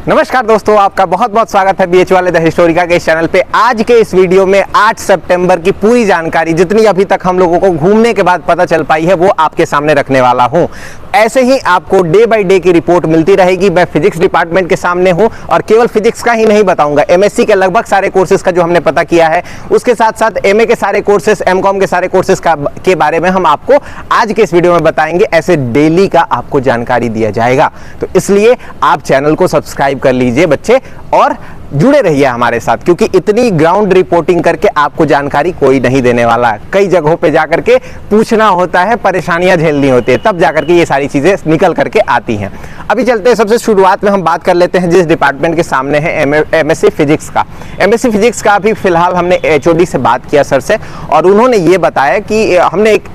नमस्कार दोस्तों, आपका बहुत बहुत स्वागत है बीएच वाले द हिस्टोरिका के इस चैनल पे। आज के इस वीडियो में 8 सितंबर की पूरी जानकारी जितनी अभी तक हम लोगों को घूमने के बाद पता चल पाई है वो आपके सामने रखने वाला हूं। ऐसे ही आपको डे बाय डे की रिपोर्ट मिलती रहेगी। मैं फिजिक्स डिपार्टमेंट के सामने हूं और केवल फिजिक्स का ही नहीं बताऊंगा, एमएससी के लगभग सारे कोर्सेज का जो हमने पता किया है, उसके साथ साथ एमए के सारे कोर्सेज, एमकॉम के सारे कोर्सेज के बारे में हम आपको आज के इस वीडियो में बताएंगे। ऐसे डेली का आपको जानकारी दिया जाएगा, तो इसलिए आप चैनल को सब्सक्राइब कर लीजिए बच्चे और जुड़े रहिए हमारे साथ, क्योंकि इतनी ग्राउंड रिपोर्टिंग करके आपको जानकारी कोई नहीं देने वाला। कई जगहों पे जाकर के पूछना होता है, परेशानियां झेलनी होती है, तब जाकर के ये सारी चीजें निकल करके आती हैं। अभी चलते हैं, सबसे शुरुआत में हम बात कर लेते हैं जिस डिपार्टमेंट के सामने है, एमएससी फिजिक्स का। एमएससी फिजिक्स का अभी फिलहाल हमने एचओडी से बात किया सर से, और उन्होंने ये बताया कि हमने एक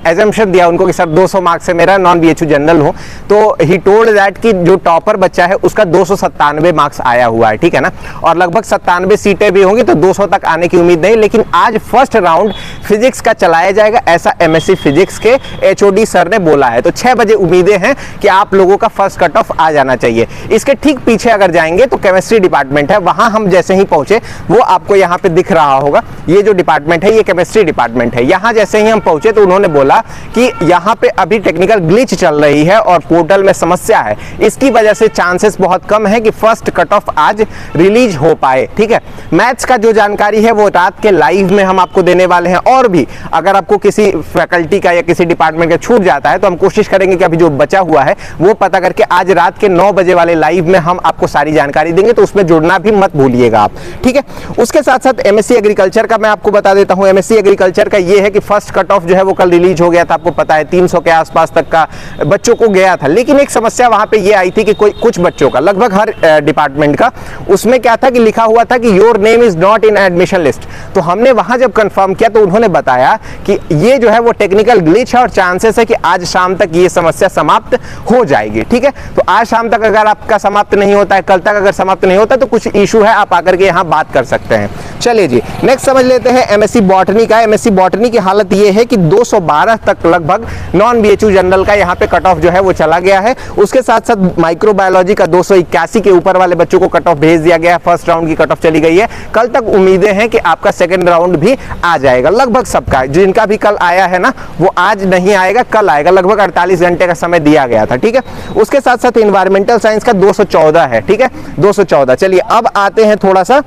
एजम्पशन दिया उनको कि सर 200 मार्क्स से मेरा नॉन बीएचयू जनरल हो, तो ही टोल्ड दैट कि जो टॉपर बच्चा है उसका 297 मार्क्स आया हुआ है, ठीक है ना, और लगभग 97 सीटें भी होंगी, तो 200 तक आने की उम्मीद नहीं। लेकिन आज फर्स्ट राउंड फिजिक्स का चलाया जाएगा, ऐसा एमएससी फिजिक्स के एचओडी सर ने बोला है। तो 6 बजे उम्मीदें हैं कि आप लोगों का फर्स्ट कट ऑफ आ जाना चाहिए। इसके ठीक पीछे अगर जाएंगे तो केमिस्ट्री डिपार्टमेंट है, वहां हम जैसे ही पहुंचे, वो आपको यहाँ पे दिख रहा होगा, ये जो डिपार्टमेंट है ये केमिस्ट्री डिपार्टमेंट है। यहाँ जैसे ही हम पहुंचे तो उन्होंने बोला कि यहाँ पे अभी टेक्निकल ग्लिच चल रही है और पोर्टल में समस्या है, इसकी वजह से चांसेस बहुत कम है कि फर्स्ट कट ऑफ आज रिलीज हो पाए, ठीक है। मैथ्स का जो जानकारी है वो रात के लाइव में हम आपको देने वाले हैं, और भी अगर आपको किसी फैकल्टी का या किसी डिपार्टमेंट का छूट जाता है तो हम कोशिश करेंगे कि अभी जो बचा हुआ है वो पता करके आज रात के 9 बजे वाले लाइव में हम आपको सारी जानकारी देंगे, तो उसमें जुड़ना भी मत भूलिएगा आप, ठीक है। उसके साथ साथ एमएससी एग्रीकल्चर का मैं आपको बता देता हूं। एमएससी एग्रीकल्चर का ये है कि फर्स्ट कट ऑफ जो है वो कल रिलीज हो गया था, आपको पता है 300 के आसपास तक का बच्चों को गया था। लेकिन एक समस्या वहां पे ये आई थी कि कुछ बच्चों का, लगभग हर डिपार्टमेंट का, उसमें क्या था कि लिखा हुआ था कि your name is not in admission list. तो हमने वहां जब कंफर्म किया तो उन्होंने बताया कि ये जो है वो टेक्निकल ग्लिच है और चांसेस है कि आज शाम तक ये समस्या समाप्त हो जाएगी, ठीक है। तो आज शाम तक अगर आपका समाप्त नहीं होता है, कल तक अगर समाप्त नहीं होता तो कुछ इशू है, आप आकर के यहाँ बात कर सकते हैं। चलिए जी, नेक्स्ट समझ लेते हैं एमएससी बॉटनी का। एमएससी बॉटनी की हालत ये है कि 212 तक लगभग नॉन बीएचयू जनरल का यहाँ पे कट ऑफ जो है वो चला गया है। उसके साथ साथ माइक्रोबायोलॉजी का 281 के ऊपर वाले बच्चों को कट ऑफ भेज दिया गया है, फर्स्ट राउंड की कट ऑफ चली गई है। कल तक उम्मीदें हैं कि आपका सेकंड राउंड भी आ जाएगा, लगभग सबका। जिनका भी कल आया है ना वो आज नहीं आएगा, कल आएगा। लगभग 48 घंटे का समय दिया गया था, ठीक है। उसके साथ साथ इन्वायरमेंटल साइंस का 214 है, ठीक है, 214। चलिए अब आते हैं, थोड़ा सा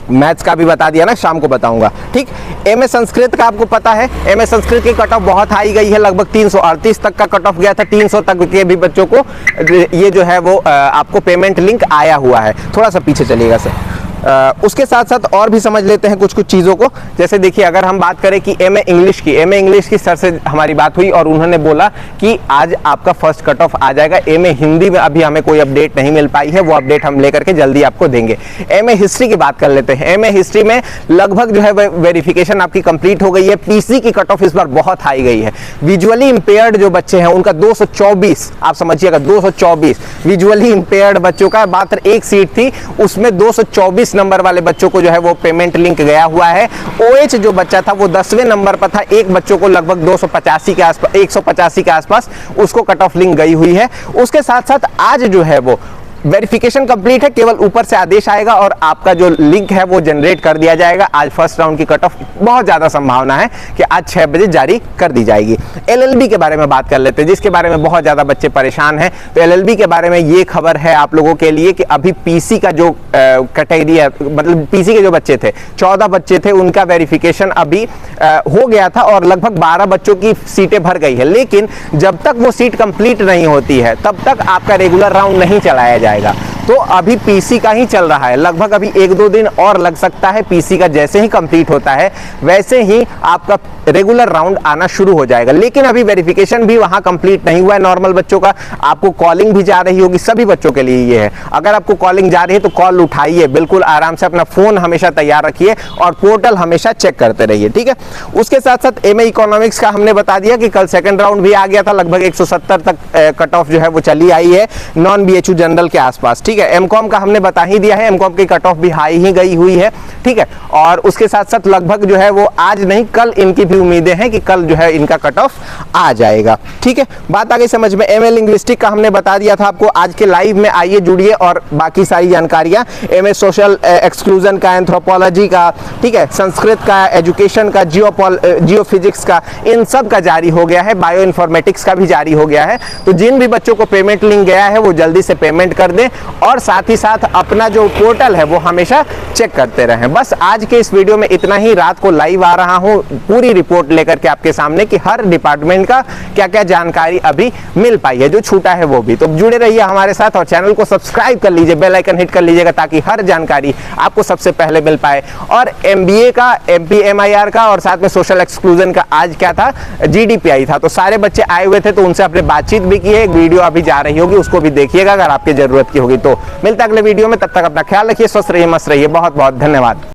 मैथ्स का भी बता दिया ना, शाम को बताऊंगा, ठीक। एमए संस्कृत का आपको पता है, एमए संस्कृत की कट ऑफ बहुत हाई गई है, लगभग 338 तक का कट ऑफ गया था। 300 तक के भी बच्चों को ये जो है वो आपको पेमेंट लिंक आया हुआ है। थोड़ा सा पीछे चलिएगा सर। उसके साथ साथ और भी समझ लेते हैं कुछ चीज़ों को। जैसे देखिए, अगर हम बात करें कि एमए इंग्लिश की सर से हमारी बात हुई और उन्होंने बोला कि आज आपका फर्स्ट कट ऑफ आ जाएगा। एमए हिंदी में अभी हमें कोई अपडेट नहीं मिल पाई है, वो अपडेट हम लेकर के जल्दी आपको देंगे। एमए हिस्ट्री की बात कर लेते हैं। एमए हिस्ट्री में लगभग जो है वेरिफिकेशन आपकी कंप्लीट हो गई है। पीसी की कट ऑफ इस बार बहुत हाई गई है। विजुअली इंपेयर्ड जो बच्चे हैं उनका 224, आप समझिएगा 224 विजुअली इंपेयर्ड बच्चों का, मात्र एक सीट थी, उसमें 224 नंबर वाले बच्चों को जो है वो पेमेंट लिंक गया हुआ है। ओएच जो बच्चा था वो 10वें नंबर पर था, एक बच्चों को लगभग 285 के आसपास, 185 के आसपास उसको कट ऑफ लिंक गई हुई है। उसके साथ साथ आज जो है वो वेरिफिकेशन कंप्लीट है, केवल ऊपर से आदेश आएगा और आपका जो लिंक है वो जनरेट कर दिया जाएगा। आज फर्स्ट राउंड की कट ऑफ बहुत ज्यादा संभावना है कि आज 6 बजे जारी कर दी जाएगी। एलएलबी के बारे में बात कर लेते हैं, जिसके बारे में बहुत ज्यादा बच्चे परेशान हैं। तो एलएलबी के बारे में ये खबर है आप लोगों के लिए कि अभी पीसी का जो कैटेगरी है, मतलब पीसी के जो बच्चे थे, 14 बच्चे थे, उनका वेरिफिकेशन अभी हो गया था और लगभग 12 बच्चों की सीटें भर गई है। लेकिन जब तक वो सीट कंप्लीट नहीं होती है तब तक आपका रेगुलर राउंड नहीं चलाया जाएगा। तो अभी पीसी का ही चल रहा है, लगभग अभी 1-2 दिन और लग सकता है। पीसी का जैसे ही कंप्लीट होता है वैसे ही आपका रेगुलर राउंड आना शुरू हो जाएगा। लेकिन अभी वेरिफिकेशन भी वहां कंप्लीट नहीं हुआ है नॉर्मल बच्चों का। आपको कॉलिंग भी जा रही होगी, सभी बच्चों के लिए ये है। अगर आपको कॉलिंग जा रही है तो कॉल उठाइए, बिल्कुल आराम से, अपना फोन हमेशा तैयार रखिए और पोर्टल हमेशा चेक करते रहिए, ठीक है। उसके साथ साथ एमए इकोनॉमिक्स का हमने बता दिया कि कल सेकंड राउंड भी आ गया था, लगभग 170 तक कट ऑफ जो है वो चली आई है नॉन बीएचयू जनरल के आसपास, ठीक है। ठीक है। एमकॉम का हमने बता ही दिया है, एमकॉम की कट ऑफ भी हाई ही गई हुई है, ठीक है। और उसके साथ साथ लगभग जो है वो आज नहीं कल इनकी भी उम्मीदें हैं कि कल जो है इनका कट ऑफ आ जाएगा, ठीक है। बात आ गई समझ में। एमए लिंग्विस्टिक का हमने बता दिया था आपको, आज के लाइव में आइए जुड़िए और बाकी सारी जानकारियां, एमए सोशल एक्सक्लूजन का, एंथ्रोपोलॉजी का, ठीक है, संस्कृत का, एजुकेशन का, जियोफिजिक्स का, इन सब का जारी हो गया है, बायो इन्फॉर्मेटिक्स का भी जारी हो गया है। तो जिन भी बच्चों को पेमेंट लिंक गया है वो जल्दी से पेमेंट कर दें और साथ ही साथ अपना जो पोर्टल है वो हमेशा चेक करते रहें। बस आज के इस वीडियो में इतना ही। रात को लाइव आ रहा हूं पूरी रिपोर्ट लेकर के आपके सामने कि हर डिपार्टमेंट का क्या क्या जानकारी अभी मिल पाई है, जो छूटा है वो भी। तो जुड़े रहिए हमारे साथ और चैनल को सब्सक्राइब कर लीजिए, बेल आइकन हिट कर लीजिएगा ताकि हर जानकारी आपको सबसे पहले मिल पाए। और एमबीए का, एमपीएमआईआर का और साथ में सोशल एक्सक्लूजन का आज क्या था, जीडीपीआई था। तो सारे बच्चे आए हुए थे तो उनसे अपने बातचीत भी की है। एक वीडियो अभी जा रही होगी, उसको भी देखिएगा अगर आपकी जरूरत की होगी तो। मिलता अगले वीडियो में, तब तक अपना ख्याल रखिए, स्वस्थ रहिए, मस्त रहिए। बहुत बहुत धन्यवाद।